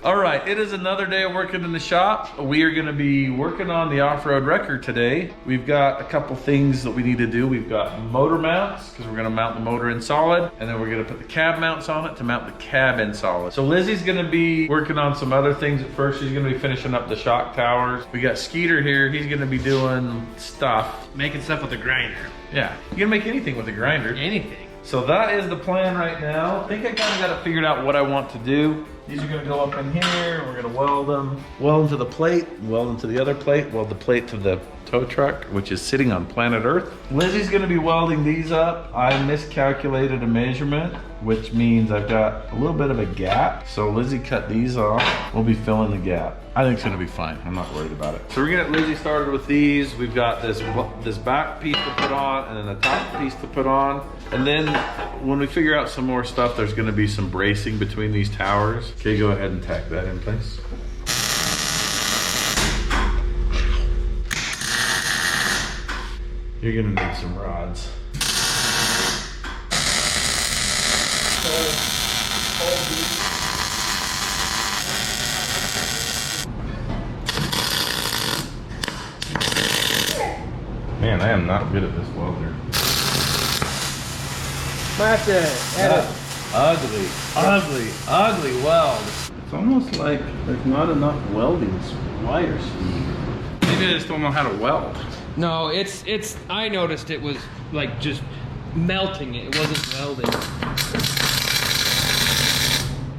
All right, it is another day of working in the shop. We are gonna be working on the off-road wrecker today. We've got a couple things that we need to do. We've got motor mounts, because we're gonna mount the motor in solid, and then we're gonna put the cab mounts on it to mount the cab in solid. So Lizzie's gonna be working on some other things at first. She's gonna be finishing up the shock towers. We got Skeeter here, he's gonna be doing stuff. Making stuff with a grinder. Yeah, you can make anything with a grinder. Anything. So that is the plan right now. I think I kind of got it figured out what I want to do. These are gonna go up in here, and we're gonna weld them. Weld them to the plate, weld them to the other plate, weld the plate to the tow truck, which is sitting on planet Earth. Lizzie's gonna be welding these up. I miscalculated a measurement, which means I've got a little bit of a gap. So Lizzie cut these off. We'll be filling the gap. I think it's gonna be fine. I'm not worried about it. So we're gonna get Lizzie started with these. We've got this back piece to put on, and then the top piece to put on. And then when we figure out some more stuff, there's gonna be some bracing between these towers. Okay, go ahead and tack that in place. You're gonna need some rods. Man, I am not good at this welder. Ugly weld. It's almost like there's not enough welding wire speed. Maybe I just don't know how to weld. No, I noticed it was like just melting it. It wasn't welding.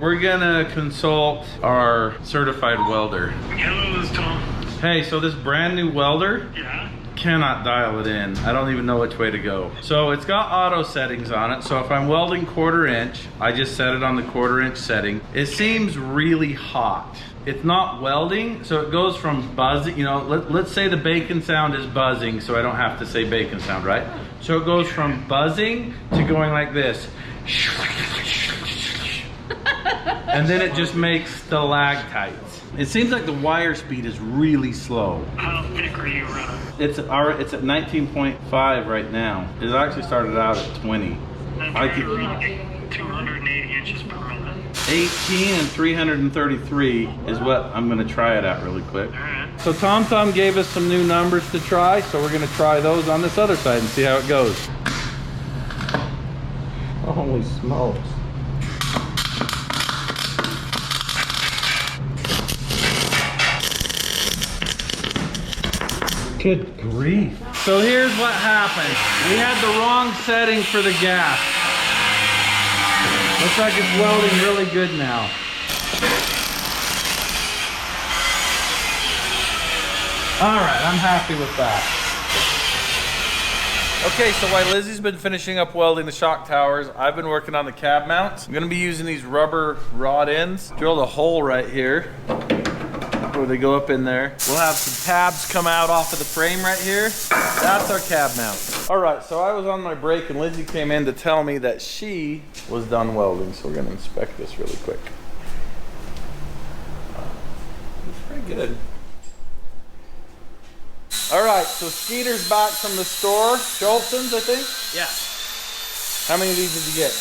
We're gonna consult our certified welder. Hello, this is Tom. Hey, so this brand new welder, Yeah? cannot dial it in. I don't even know which way to go. So it's got auto settings on it. So if I'm welding 1/4 inch, I just set it on the 1/4 inch setting. It seems really hot. It's not welding, so it goes from buzzing, you know, let's say the bacon sound is buzzing, so I don't have to say bacon sound, right? So it goes from buzzing to going like this. And then it just makes stalactites. It seems like the wire speed is really slow. How thick are you running? It's at 19.5 right now. It actually started out at 20. I'm I trying could to read 280 inches per minute. 18 and 333 is what I'm gonna try it at really quick. Alright. So Tom gave us some new numbers to try, so we're gonna try those on this other side and see how it goes. Holy smokes. Good grief. So here's what happened. We had the wrong setting for the gas. Looks like it's welding really good now. All right, I'm happy with that. Okay, so while Lizzie's been finishing up welding the shock towers, I've been working on the cab mounts. I'm gonna be using these rubber rod ends. Drilled a hole right here where they go up in there. We'll have some tabs come out off of the frame right here. That's our cab mount. All right, so I was on my break and Lizzie came in to tell me that she was done welding, so we're gonna inspect this really quick. It's pretty good. All right, so Skeeter's back from the store. Schultz's, I think? Yeah. How many of these did you get?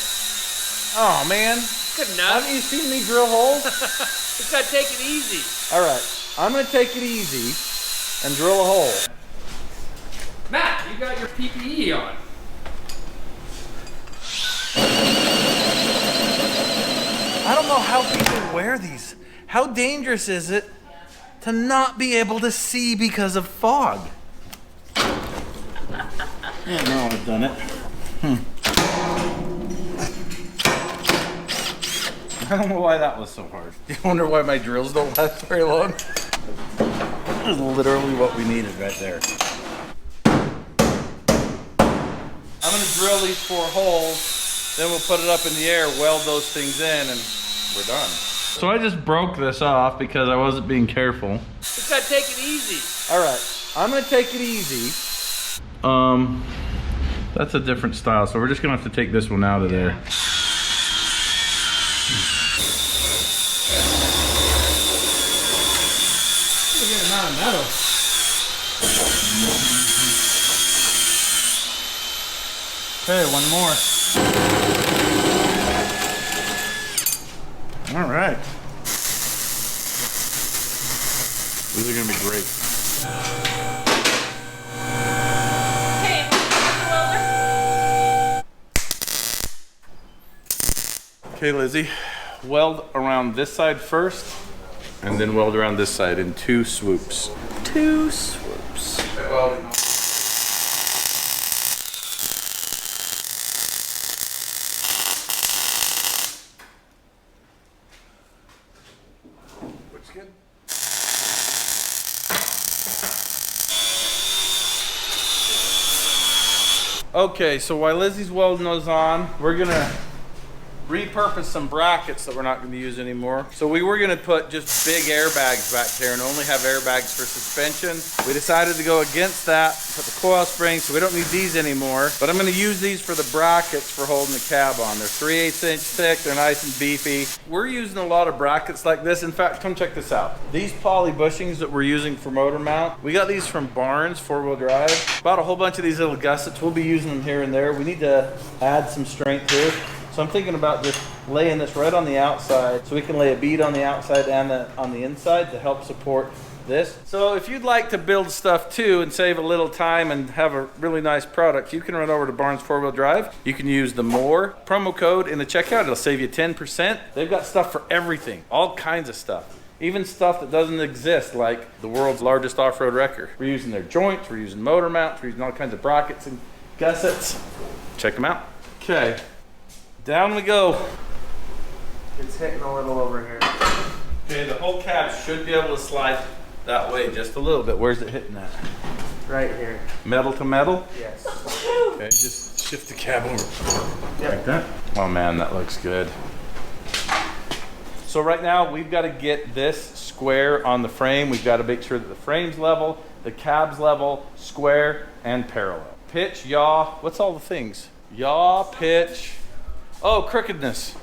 Oh, man. Good enough. Haven't you seen me drill holes? Just gotta take it easy. All right, I'm gonna take it easy and drill a hole. Matt, you got your PPE on. I don't know how people wear these. How dangerous is it to not be able to see because of fog? Yeah, no, I've done it. I don't know why that was so hard. Do you wonder why my drills don't last very long? That is literally what we needed right there. I'm gonna drill these 4 holes, then we'll put it up in the air, weld those things in, and we're done. So I just broke this off because I wasn't being careful. Just gotta take it easy. All right, I'm gonna take it easy. That's a different style, so we're just gonna have to take this one out of there. Good amount of metal. Okay, one more. All right. Okay, Lizzie, weld around this side first, and then weld around this side in 2 swoops. 2 swoops. Looks good. Okay, so while Lizzie's welding those on, we're gonna repurpose some brackets that we're not going to use anymore. So we were going to put just big airbags back there and only have airbags for suspension. We decided to go against that, put the coil springs, so we don't need these anymore. But I'm going to use these for the brackets for holding the cab on. They're 3/8 inch thick, they're nice and beefy. We're using a lot of brackets like this. In fact, come check this out. These poly bushings that we're using for motor mount, we got these from Barnes, 4-wheel drive. Bought a whole bunch of these little gussets. We'll be using them here and there. We need to add some strength here. So I'm thinking about just laying this right on the outside so we can lay a bead on the outside and on the inside to help support this. So if you'd like to build stuff too and save a little time and have a really nice product, you can run over to Barnes 4-wheel drive. You can use the MORR promo code in the checkout. It'll save you 10%. They've got stuff for everything, all kinds of stuff. Even stuff that doesn't exist, like the world's largest off-road wrecker. We're using their joints, we're using motor mounts, we're using all kinds of brackets and gussets. Check them out. Okay. Down we go. It's hitting a little over here. Okay, the whole cab should be able to slide that way just a little bit. Where's it hitting at? Right here. Metal to metal? Yes. Okay, just shift the cab over. Yep. Like that. Oh man, that looks good. So right now we've got to get this square on the frame. We've got to make sure that the frame's level, the cab's level, square, and parallel. Pitch, yaw, what's all the things? Yaw, pitch. Oh, crookedness.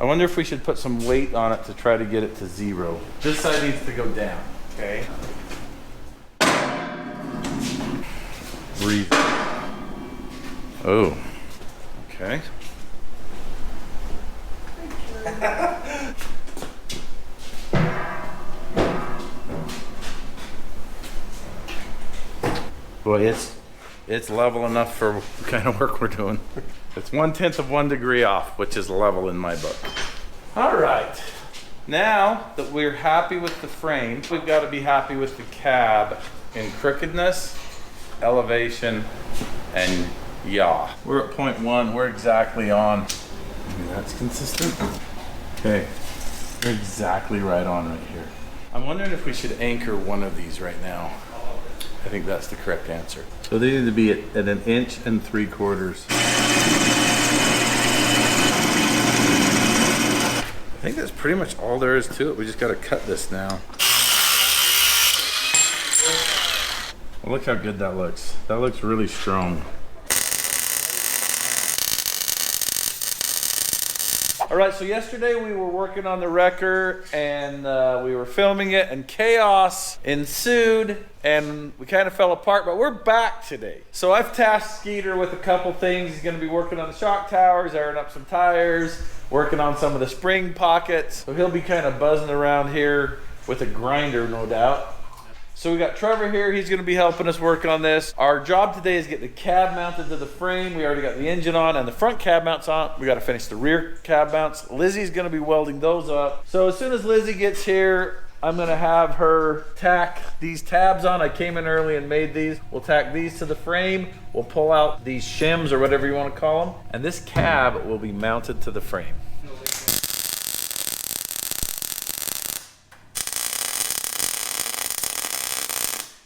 I wonder if we should put some weight on it to try to get it to 0. This side needs to go down, okay? Breathe. Oh, okay. Boy, it's level enough for the kind of work we're doing. It's 1/10 of 1 degree off, which is level in my book. All right. Now that we're happy with the frame, we've got to be happy with the cab in crookedness, elevation, and yaw. We're at 0.1. We're exactly on. Maybe that's consistent. Okay. We're exactly right on right here. I'm wondering if we should anchor one of these right now. I think that's the correct answer. So they need to be at 1 3/4 inches. I think that's pretty much all there is to it. We just got to cut this now. Well, look how good that looks. That looks really strong. All right, so yesterday we were working on the wrecker and we were filming it and chaos ensued and we kind of fell apart, but we're back today. So I've tasked Skeeter with a couple things. He's gonna be working on the shock towers, airing up some tires, working on some of the spring pockets. So he'll be kind of buzzing around here with a grinder, no doubt. So we got Trevor here, he's gonna be helping us work on this. Our job today is get the cab mounted to the frame. We already got the engine on and the front cab mounts on. We gotta finish the rear cab mounts. Lizzie's gonna be welding those up. So as soon as Lizzie gets here, I'm gonna have her tack these tabs on. I came in early and made these. We'll tack these to the frame. We'll pull out these shims or whatever you wanna call them. And this cab will be mounted to the frame.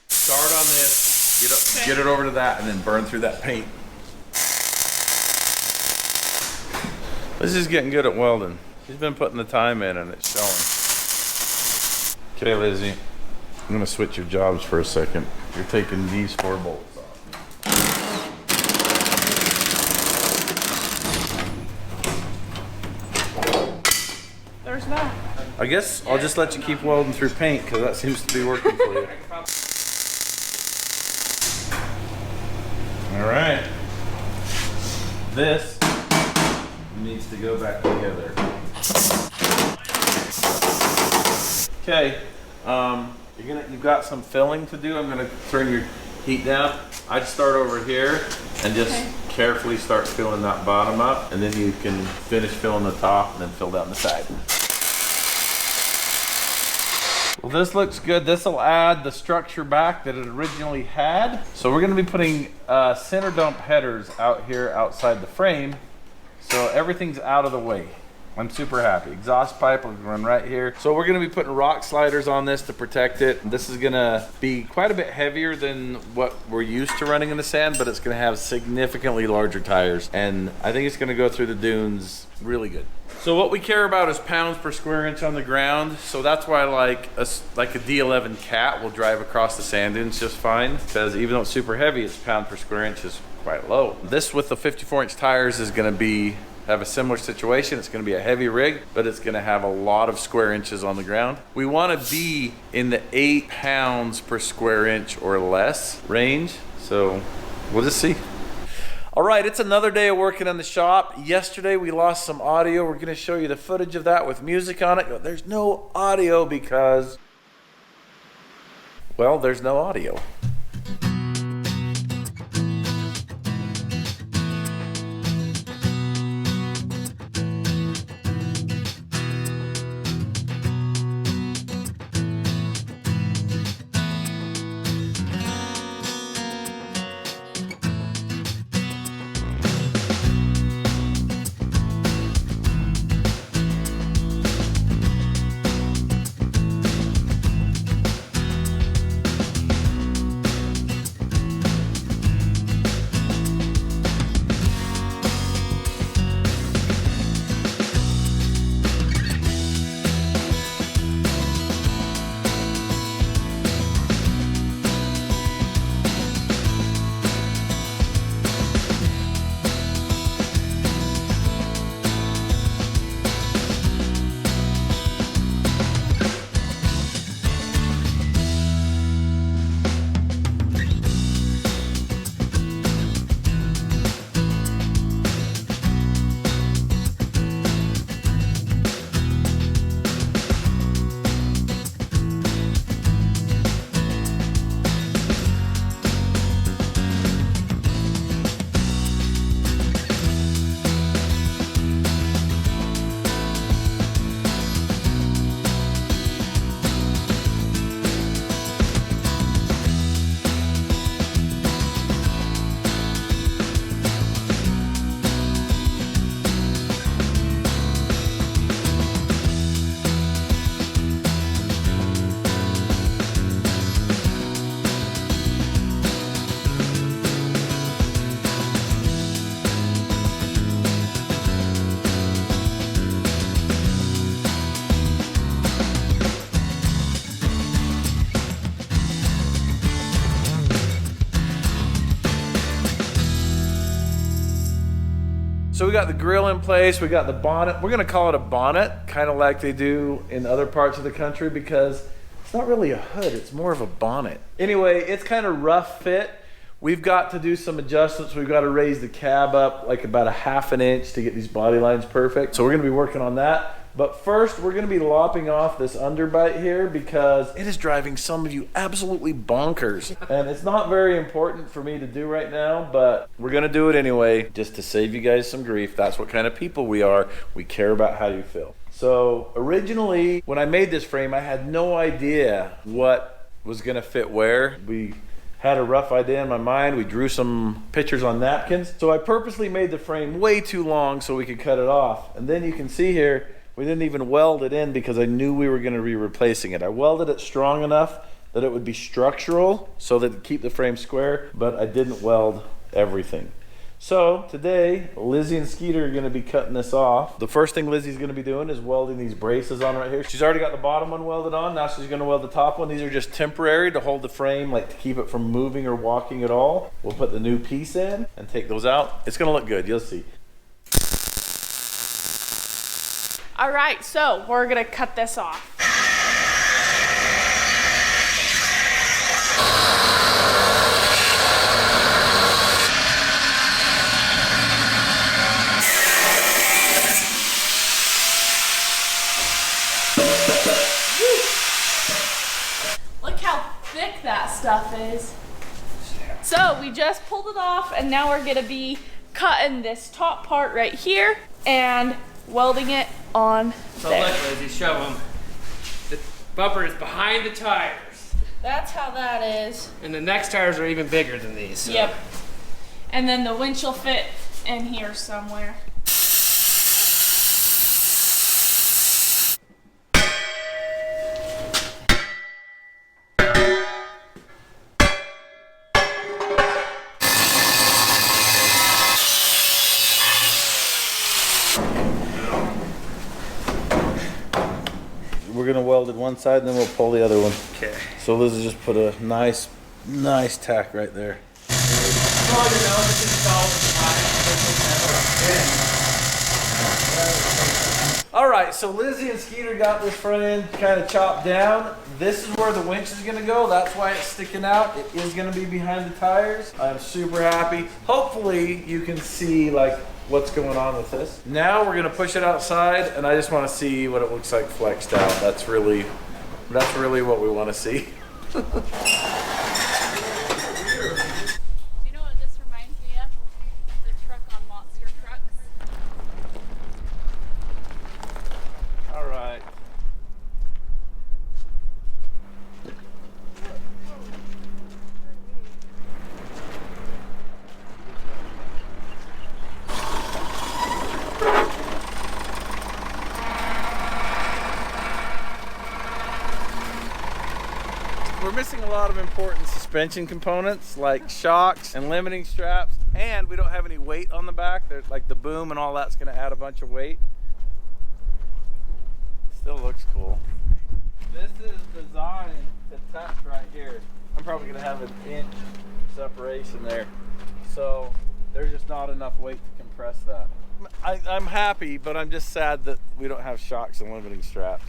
Start on this, get it over to that, and then burn through that paint. Lizzie's getting good at welding. She's been putting the time in and it's showing. Okay, Lizzie, I'm gonna switch your jobs for a second. You're taking these 4 bolts off. There's that. I guess I'll just let you keep welding through paint because that seems to be working for you. All right. This needs to go back together. Okay. You've got some filling to do. I'm gonna turn your heat down. I'd start over here and just carefully start filling that bottom up, and then you can finish filling the top and then fill down the side. Well, this looks good. This will add the structure back that it originally had. So we're gonna be putting center dump headers out here outside the frame. So everything's out of the way. I'm super happy. Exhaust pipe will run right here. So we're gonna be putting rock sliders on this to protect it. This is gonna be quite a bit heavier than what we're used to running in the sand, but it's gonna have significantly larger tires. And I think it's gonna go through the dunes really good. So what we care about is pounds per square inch on the ground. So that's why like a D11 Cat will drive across the sand dunes just fine, because even though it's super heavy, its pound per square inch is quite low. This with the 54-inch tires is gonna have a similar situation. It's gonna be a heavy rig, but it's gonna have a lot of square inches on the ground. We wanna be in the 8 pounds per square inch or less range. So we'll just see. All right, it's another day of working in the shop. Yesterday we lost some audio. We're gonna show you the footage of that with music on it. There's no audio because, well, there's no audio. So we got the grill in place, we got the bonnet. We're gonna call it a bonnet, kind of like they do in other parts of the country, because it's not really a hood, it's more of a bonnet. Anyway, it's kind of rough fit. We've got to do some adjustments. We've got to raise the cab up like about a ½ an inch to get these body lines perfect. So we're gonna be working on that. But first, we're gonna be lopping off this underbite here because it is driving some of you absolutely bonkers. And it's not very important for me to do right now, but we're gonna do it anyway, just to save you guys some grief. That's what kind of people we are. We care about how you feel. So originally, when I made this frame, I had no idea what was gonna fit where. We had a rough idea in my mind. We drew some pictures on napkins. So I purposely made the frame way too long so we could cut it off. And then you can see here, we didn't even weld it in because I knew we were gonna be replacing it. I welded it strong enough that it would be structural so that it'd keep the frame square, but I didn't weld everything. So today, Lizzie and Skeeter are gonna be cutting this off. The first thing Lizzie's gonna be doing is welding these braces on right here. She's already got the bottom one welded on. Now she's gonna weld the top one. These are just temporary to hold the frame, like to keep it from moving or walking at all. We'll put the new piece in and take those out. It's gonna look good, you'll see. All right, so we're gonna cut this off. Look how thick that stuff is. So we just pulled it off and now we're gonna be cutting this top part right here and welding it on So there. look, Lizzie, show them. The bumper is behind the tires. That's how that is. And the next tires are even bigger than these. So. Yep. And then the winch will fit in here somewhere. We're gonna weld it one side and then we'll pull the other one. Okay. So Liz has just put a nice tack right there. All right, so Lizzie and Skeeter got this front end kind of chopped down. This is where the winch is gonna go. That's why it's sticking out. It is gonna be behind the tires. I'm super happy. Hopefully you can see like what's going on with this. Now we're gonna push it outside and I just wanna see what it looks like flexed out. That's really what we wanna see. You know what this reminds me of? The truck on Monster Trucks. All right. We're missing a lot of important suspension components like shocks and limiting straps, and we don't have any weight on the back. There's like the boom and all that's going to add a bunch of weight. Still looks cool. This is designed to touch right here. I'm probably going to have an inch separation there. So there's just not enough weight to compress that. I'm happy, but I'm just sad that we don't have shocks and limiting straps.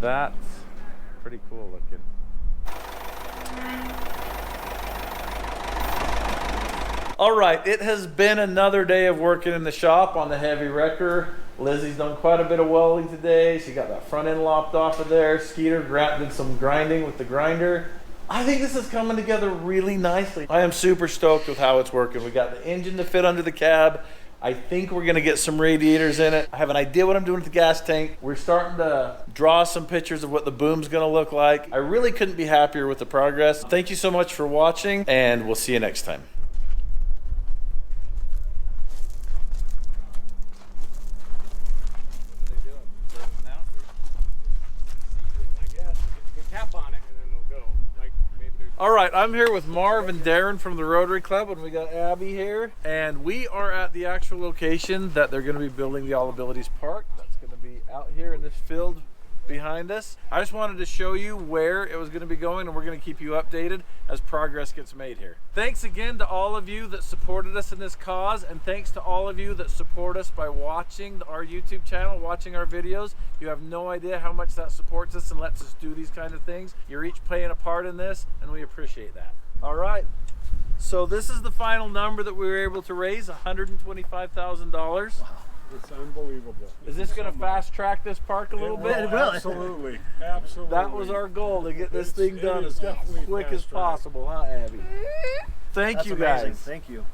That's pretty cool looking. All right, it has been another day of working in the shop on the heavy wrecker. Lizzie's done quite a bit of welding today. She got that front end lopped off of there. Skeeter did some grinding with the grinder. I think this is coming together really nicely. I am super stoked with how it's working. We got the engine to fit under the cab. I think we're gonna get some radiators in it. I have an idea what I'm doing with the gas tank. We're starting to draw some pictures of what the boom's gonna look like. I really couldn't be happier with the progress. Thank you so much for watching, and we'll see you next time. What are they doing? Burning out? I guess. You can tap on it and then it'll go. Like maybe there's... All right, I'm here with Marv and Darren from the Rotary Club, and we got Abby here. And we are at the actual location that they're gonna be building the All Abilities Park. That's gonna be out here in this field behind us. I just wanted to show you where it was gonna be going, and we're gonna keep you updated as progress gets made here. Thanks again to all of you that supported us in this cause, and thanks to all of you that support us by watching our YouTube channel, watching our videos. You have no idea how much that supports us and lets us do these kind of things. You're each playing a part in this, and we appreciate that. All right, so this is the final number that we were able to raise, $125,000. It's unbelievable. Is this going to fast track this park a little bit? It will. Absolutely. Absolutely. That was our goal, to get this thing done it is as definitely quick as fast track. possible, huh, Abby? Thank That's you amazing. guys. Thank you.